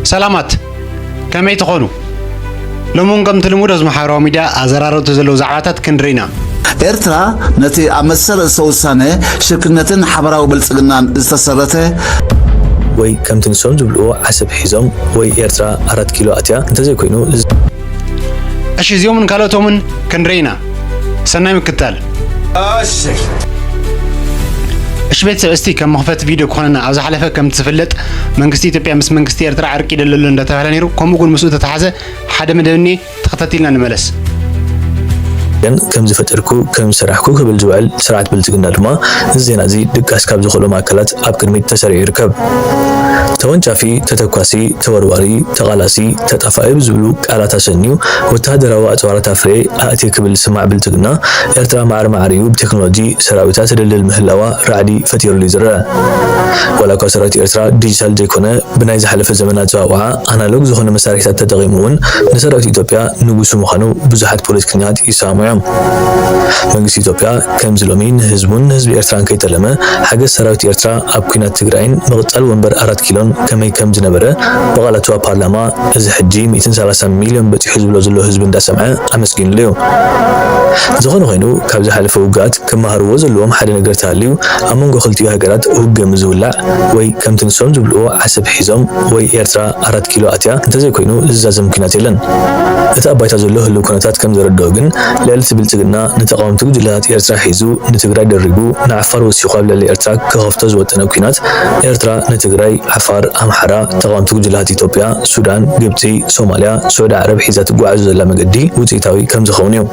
سلامات كمي تخونو لمون قم تلمود از محاورة ميديا أزرارو تزلو زعواتات كندرينا إرترا نتي أمثل سوسانة شركتنا حبراو بالسجنان استسرته وي كم تنسون جبلو حسب حزام وي إرترا 4 كيلو أتيا أنت زي كوينو أشي زيوم من كالوتومن كندرينا سنة مكتال اش بيت استي كم مخفت فيديو كوننا عاوز حلفه كم تفلت منغستي إثيوبيا مس منغستي إرترا عرقي دلل اندتبهل نيرو كم كون مسؤول تتحازه حدا مدبني تختتيلنا نملس كم زفتركو كم سرحكو قبل جوال سرعة بلتقنا دما الزينة زي دقاس كاب زخلو ماكلات اب كرميت تسرع يركب توانجافي تتكواسي تورواري تغالاسي تتفاعي بزبلو قالات سنيو وتهدر وقت وارتا فري اتي قبل سماع بلتقنا إرترا معريو بتكنولوجي سراويتات دلل مهلاوا رعدي فتيرو ليزرا ولا كسرات إرترا ديجيتال ديكونا بناي زحلف زمانات زواعا انالوج زخونه مساريكات تدغيمون نسرات إثيوبيا نغوسو مخانو بزحات بوليتيكنيات يسامو منغس إثيوبيا كم زلومين حزبون حزب إرترا كيتلمه حاجه سراويت إرترا اب كينات تግራይን مقطل ወንበር 4 ኪሎን ከመይ ከም ዝነበረ በቃላቱ ፓርላማ እዚ ሕጂ 130 ሚሊዮን በፂ ህዝብ ሎ ዘሎ ህዝብ እንዳሰምዐ አመስግንልዩ ዝኾነ ኮይኑ ካብ ዝሓለፈ ውጋት ከመሃርዎ ዘለዎም ሓደ ነገር ታልዩ ኣብ መንጎ ክልቲኡ ሃገራት ውግእ ምዝውላዕ ወይ ከም ትንሶም ዝብልዎ ዓሰብ ሒዞም ወይ ኤርትራ 4 ኪሎ ኣትያ እንተዘይ ኮይኑ ዝዛዘም ኩናት የለን እቲ ኣባይታ ዘሎ ህሉ ኩነታት ከም ዘረድኦ ግን ልዕልቲ ብልጽግና ንተቃወምቲ ጉጅላት ኤርትራ ሒዙ ንትግራይ ደሪቡ ንዓፋር ወሲኹ ኣብ ልዕሊ ኤርትራ ክኸፍቶ ዝወጠነ ኩናት ኤርትራ ንትግራይ ዓፋር ኣምሓራ ተቃወምቲ ጉጅላት ኢትዮጵያ ሱዳን ግብፂ ሶማሊያ ሳዑዲ ዓረብ ሒዛ ትጓዓዝ ዘላ መገዲ ውጽኢታዊ ከም ዝኸውን እዩ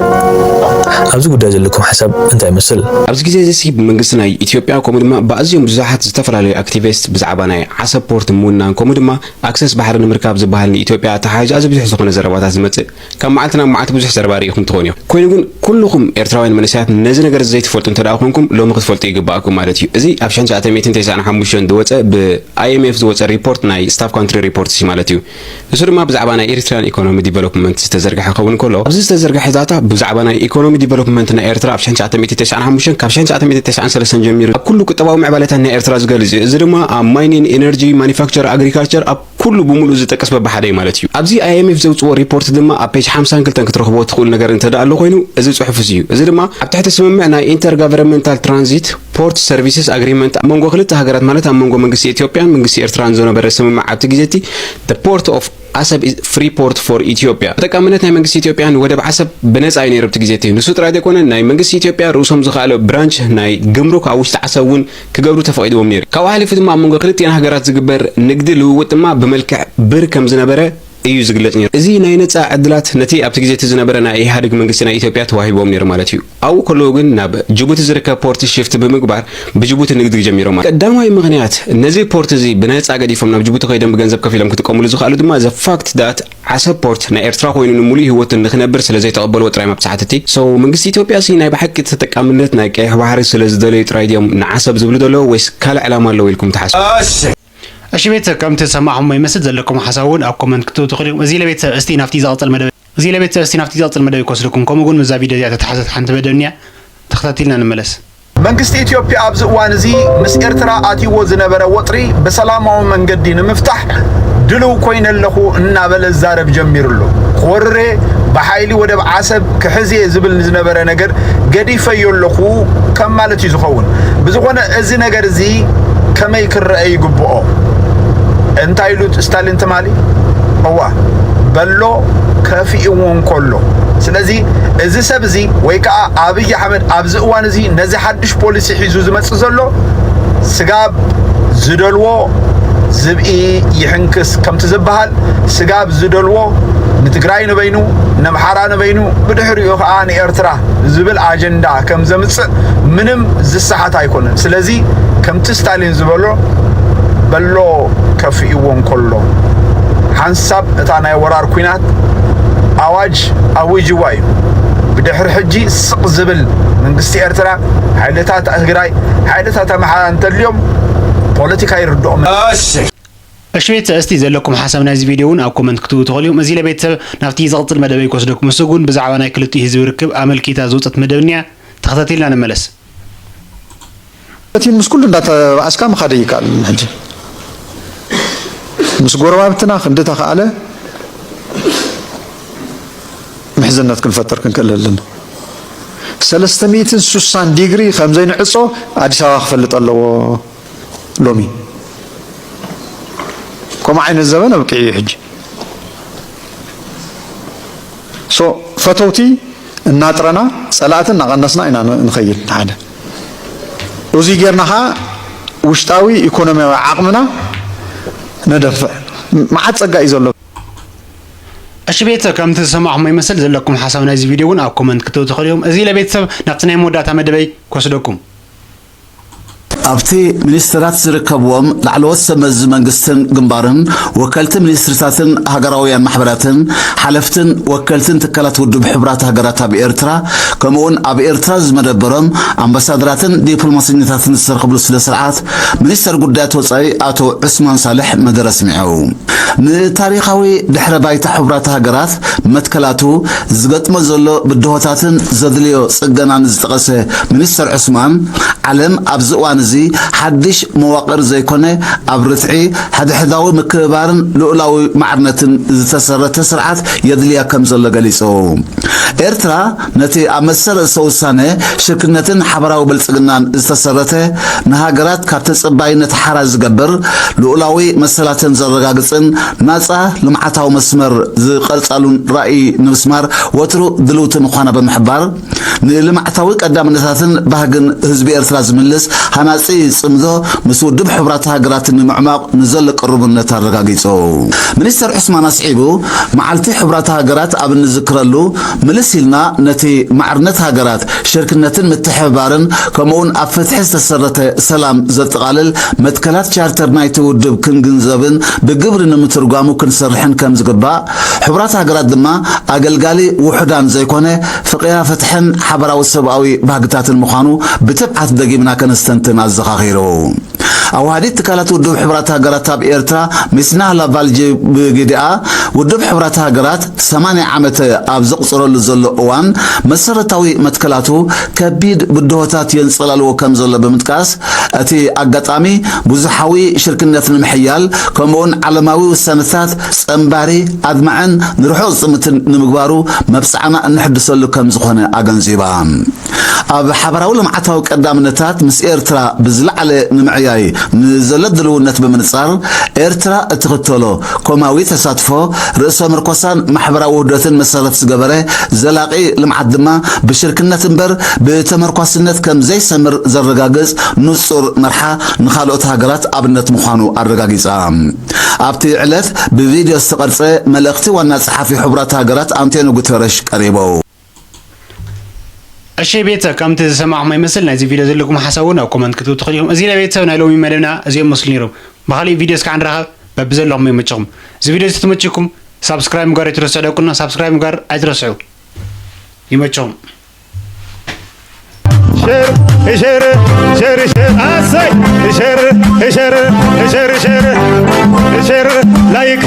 ኣብዚ ጉዳይ ዘለኩም ሓሳብ እንታይ ይመስል ኣብዚ ግዜ እዚ መንግስቲ ናይ ኢትዮጵያ ከምኡ ድማ ባእዝዮም ብዙሓት ዝተፈላለዩ ኣክቲቪስት ብዛዕባ ናይ ዓሰብ ፖርት ምውናን ከምኡ ድማ ኣክሰስ ባሕሪ ንምርካብ ዝበሃል ንኢትዮጵያ ተሓይዙ ኣዝዩ ብዙሕ ዝኾነ ዘረባታት ዝመጽእ ካብ መዓልትና መዓልቲ ብዙሕ ዘረባ ርኢኹም ትኾኑ ኮይኑ ግን ኩልኩም ኤርትራውያን መንእሰያት ነዚ ነገር ዘይትፈልጡ እንተደኣ ኮንኩም ሎሚ ክትፈልጡ ይግባእኩም ማለት እዩ እዚ ኣብ 1995 ዝወፀ ብIMF ዝወፀ ሪፖርት ናይ ስታፍ ካንትሪ ሪፖርት ማለት እዩ እሱ ድማ ብዛዕባ ናይ ኤርትራን ኢኮኖሚ ዲቨሎፕመንት ዝተዘርግሐኸውን ከሎ ኣብዚ ዝተዘርግሐ ዳታ ብዛዕባ ናይ ኢኮኖሚ ዲቨሎፕመንት ናይ ኤርትራ ኣብ 1995 ካብ 1993 ጀሚሩ ኣብ ኩሉ ቁጠባዊ ምዕባለታት ናይ ኤርትራ ዝገልጽ እዚ ድማ ኣብ ማይኒንግ ኤነርጂ ማኒፋክቸር አግሪካልቸር ኣብ ኩሉ ብሙሉ ዝጠቀስ በባሓደ ማለት እዩ ኣብዚ IMF ዘውፅኦ ሪፖርት ድማ ኣብ ፔጅ 52 ክትረኽቦ ትኽእሉ ነገር እንተደኣ ኣሎ ኮይኑ እዚ ጽሑፍ እዩ እዚ ድማ ኣብ ትሕቲ ስምምዕ ናይ ኢንተርጋቨርንመንታል ትራንዚት ፖርት ሰርቪስስ አግሪመንት መንጎ ክልተ ሃገራት ማለት ኣብ መንጎ መንግስቲ ኢትዮጵያን መንግስቲ ኤርትራን ዝነበረ ስምምዕ ኣብቲ ግዜቲ the port of Asab is free port for Ethiopia ተጠቃምነት ናይ መንግስቲ ኢትዮጵያን ወደብ ዓሰብ በነፃ እዩ ነይሩ ኣብቲ ግዜቲ ንሱ ጥራይ ደኮነ ናይ መንግስቲ ኢትዮጵያ ርእሶም ዝኻለ ብራንች ናይ ግምሩክ ኣብ ውሽጢ ዓሰብ እውን ክገብሩ ተፈቂድዎም ነይሩ ካብ ሓሊፉ ድማ ኣብ መንጎ ክልቲአን ሃገራት ዝግበር ንግዲ ልውውጥ ድማ ብመልክዕ ብር ከም ዝነበረ እዩ ዝግለጽ ነይሩ እዚ ናይ ነፃ ዕድላት ነቲ ኣብቲ ግዜቲ ዝነበረ ናይ ኢህአዴግ መንግስቲ ናይ ኢትዮጵያ ተዋሂቦም ነይሩ ማለት እዩ ኣብኡ ከለዉ ግን ናብ ጅቡቲ ዝርከብ ፖርት ሽፍት ብምግባር ብጅቡቲ ንግዲ ጀሚሮም ማለት ቀዳማይ ምክንያት ነዚ ፖርት እዚ ብነፃ ገዲፎም ናብ ጅቡቲ ከይዶም ብገንዘብ ከፊሎም ክትቀምሉ ዝኽኣሉ ድማ ዘ ፋክት ዳት ዓሰብ ፖርት ናይ ኤርትራ ኮይኑ ንሙሉ ህይወት ንኽነብር ስለዘይተቐበልዎ ጥራይ መብጻሕቲ መንግስቲ ኢትዮጵያ ናይ ብሓቂ ተጠቃምነት ናይ ቀይሕ ባሕሪ ስለዝደለዩ ጥራይ ድዮም ንዓሰብ ዝብሉ ደሎ ወይስ ካልእ ዕላማ ኣለዎ ኢልኩም ትሓስቡ እሺ ቤተሰብ ከም ተሰማዕኩም ይመስል ዘለኩም ሓሳቡን ኣብ ኮመንት ክትቱ ትኽእሉ እዚ ለቤተሰብ እስቲ ናፍቲ ዝቕፅል መደብ ይኮስልኩም ከምኡውን መዛ ቪድዮ እዚኣ ተተሓዘት ሓንቲ መደብንያ ተኸታቲልና ንመለስ መንግስቲ ኢትዮጵያ ኣብዚ እዋን እዚ ምስ ኤርትራ ኣትይዎ ዝነበረ ወጥሪ ብሰላማዊ መንገዲ ንምፍታሕ ድልው ኮይነ ኣለኹ እናበለ ዛረብ ጀሚሩሉ ኮርሬ በሓይሊ ወደብ ዓሰብ ክሕዜ ዝብል ዝነበረ ነገር ገዲፈዮ ኣለኹ ከም ማለት እዩ ዝኸውን ብዝኾነ እዚ ነገር እዚ ከመይ ክረአይ ይግብኦ እንታይ ኢሉት ስታሊን ተማሊ هو በሎ ከፊኡን ኮሎ ስለዚ እዚ ሰብ እዚ ወይ ከዓ አብይ አህመድ ኣብዚ እዋን እዚ ነዚ ሓድሽ ፖሊሲ ሒዙ ዝመጽእ ዘሎ ስጋብ ዝደልዎ ዝብኢ ይሕንክስ ከምቲ ዝበሃል ስጋብ ዝደልዎ ንትግራይ ንበይኑ ነምሓራ ንበይኑ ብድሕሪኡ ከዓ ንኤርትራ ዝብል አጀንዳ ከም ዘምጽእ ምንም ዝስሓት አይኮነን ስለዚ ከምቲ ስታሊን ዝበሎ በሎ ከፊኡን ኮሎ ሓንሳብ እታ ናይ ወራር ኩናት አዋጅ አውጅዋ እዩ ብድሕሪ ሕጂ ስቕ ዝብል መንግስቲ ኤርትራ ሓይልታት ትግራይ ሓይልታት አምሓራ እንተልዮም ፖለቲካ ይርድኦም እሺ ቤተሰብ እስቲ ዘለኩም ሓሳብ ናይዚ ቪድዮውን ኣብ ኮመንት ክትቡ ትኽእሉ እዚ ለቤተሰብ ናፍቲ ዝቕፅል መደብ ይኮስደኩም ስጉን ብዛዕባ ናይ ክልቲኡ ህዝቢ ርክብ ኣመልኪታ ዝውፅት መደብንያ ተኸታቲልና ንመለስ እቲ ምስ ኩሉ እንዳተባኣስካ መኻደ ይካል ሕጂ مس قربابتنا خندتها خاله محزنات كنفتر كنكللنا 360 ديجري 50 عصو أديس أبابا خفلط الله لومي كم عين الزمن بكي حج سو فتوتي الناطرنا صلاتنا قنصنا إنا نخيل هذا وزي غيرناها وشتاوي ايكونومياوي عقمنا ندفع ما عاد صقا يزلو እሺ ቤተሰብ ከም ተሰማዕኩም ይመስል ዘለኩም ሐሳብ ናይዚ ቪዲዮውን ኣብ ኮሜንት ክትተው ትኽእሉም እዚ ለቤተሰብ ናብቲ ናይ መወዳእታ መደበይ ክወስደኩም ኣብቲ ሚኒስትራት ዝርከብዎም ላዕለዎት ሰመዝ መንግስትን ግንባርን ወከልቲ ሚኒስትርታትን ሃገራውያን ማሕበራትን ሓለፍትን ወከልትን ትካላት ውድብ ሕብራት ሃገራት ኣብ ኤርትራ ከምኡውን ኣብ ኤርትራ ዝመደበሮም ኣምባሳደራትን ዲፕሎማስኛታትን ዝተረኸብሉ ስለ ስርዓት ሚኒስተር ጉዳያት ወፃኢ ኣቶ ዑስማን ሳልሕ መደረ ሰሚዑ ንታሪኻዊ ድሕረ ባይታ ሕብራት ሃገራት መትከላቱ ዝገጥሞ ዘሎ ብድሆታትን ዘድልዮ ጽገናን ዝጠቐሰ ሚኒስተር ዑስማን ዓለም ኣብዚ እዋን እዚ ሓድሽ መዋቕር ዘይኮነ ኣብ ርትዒ ሕድሕዳዊ ምክብባርን ልኡላዊ ማዕርነትን ዝተሰረተ ስርዓት የድልያ ከም ዘሎ ገሊጹ ኤርትራ ነቲ ኣብ መሰረተ ውሳነ ሽርክነትን ሓበራዊ ብልጽግናን ዝተሰረተ ንሃገራት ካብ ተጸባይነት ሓራ ዝገብር ልኡላዊ መሰላትን ዘረጋግጽን ናጻ ልምዓታዊ መስመር ዝቐርጻሉን ራእይ ንምስማር ወትሩ ድልውቲ ምዃና ብምሕባር ንልምዓታዊ ቀዳምነታትን ባህግን ህዝቢ ኤርትራ ዝምልስ ሃናጺ ጽምዶ ምስ ውድብ ሕብራት ሃገራት ንምዕማቕ ንዘሎ ቅርብነት ኣረጋጊጹ ሚኒስተር ዑስማን ኣስዒቡ መዓልቲ ሕብራት ሃገራት ኣብ ንዝክረሉ ምልስ ኢልና ነቲ ማዕርነት ሃገራት ሽርክነትን ምትሕብባርን ከምኡውን ኣብ ፍትሒ ዝተሰረተ ሰላም ዘጠቓልል መትከላት ቻርተር ናይቲ ውድብ ክንግንዘብን ብግብሪ ንምትርጓሙ ክንሰርሕን ከም ዝግባእ ሕብራት ሃገራት ድማ ኣገልጋሊ ውሕዳን ዘይኮነ ፍቅያ ፍትሕን ሓበራዊ ሰብኣዊ ባህግታትን ምዃኑ ብትብዓት ደጊምና ከነስተንትን ኣዘኻኺሩ ኣዋህዲት ትካላት ውድብ ሕብራት ሃገራት ኣብ ኤርትራ ምስና ላቫልጂ ብግዲኣ ውድብ ሕብራት ሃገራት 80 ዓመት ኣብ ዘቕፅረሉ ዘሎ እዋን መሰረታዊ መትከላቱ ከቢድ ብድሆታት የንጸላልዎ ከም ዘሎ ብምጥቃስ እቲ ኣጋጣሚ ብዙሓዊ ሽርክነት ንምሕያል ከምኡውን ዓለማዊ ውሳነታት ጸምባሪ ኣድማዕን ንርሑቕ ጽምትን ንምግባሩ መብፅዓና እንሕድሰሉ ከም ዝኾነ ኣገንዚባ ኣብ ሓበራዊ ልምዓታዊ ቀዳምነታት ምስ ኤርትራ ብዝለዓለ ንምዕያይ ንዘለድልውነት ብምንጻር ኤርትራ እትኽተሎ ኮማዊ ተሳትፎ ርእሰ ምርኮሳን ማሕበራዊ ውህደትን መሰረት ዝገበረ ዘላቂ ልምዓት ድማ ብሽርክነት እምበር ብተመርኳስነት ከም ዘይሰምር ዘረጋግጽ ንጹር መርሓ ንኻልኦት ሃገራት ኣብነት ምዃኑ ኣረጋጊጻ ኣብቲ ዕለት ብቪድዮ ዝተቐርጸ መልእኽቲ ዋና ጸሓፊ ሕብራት ሃገራት አንቶኒዮ ጉተረሽ ቀሪቡ እሺ ቤተሰብ ከምቲ ዝሰማዕኩም ይመስል ናይዚ ቪድዮ ዘለኩም ሓሳቡን ኣብ ኮሜንት ክትተው ትኽእሉም እዚ ለቤተሰብ ናይ ሎሚ መደብና እዚኦም መስሉ ነይሮም ብኻሊእ ቪድዮስ ከዓ ንራኸብ በብዘለኹም ይመችኹም እዚ ቪድዮ ዝተመቸኩም ሳብስክራይብ ምግባር ኣይትረስዑ ደቁና ሳብስክራይብ ምግባር ኣይትረስዑ ይመችኹም ሼር ላይክ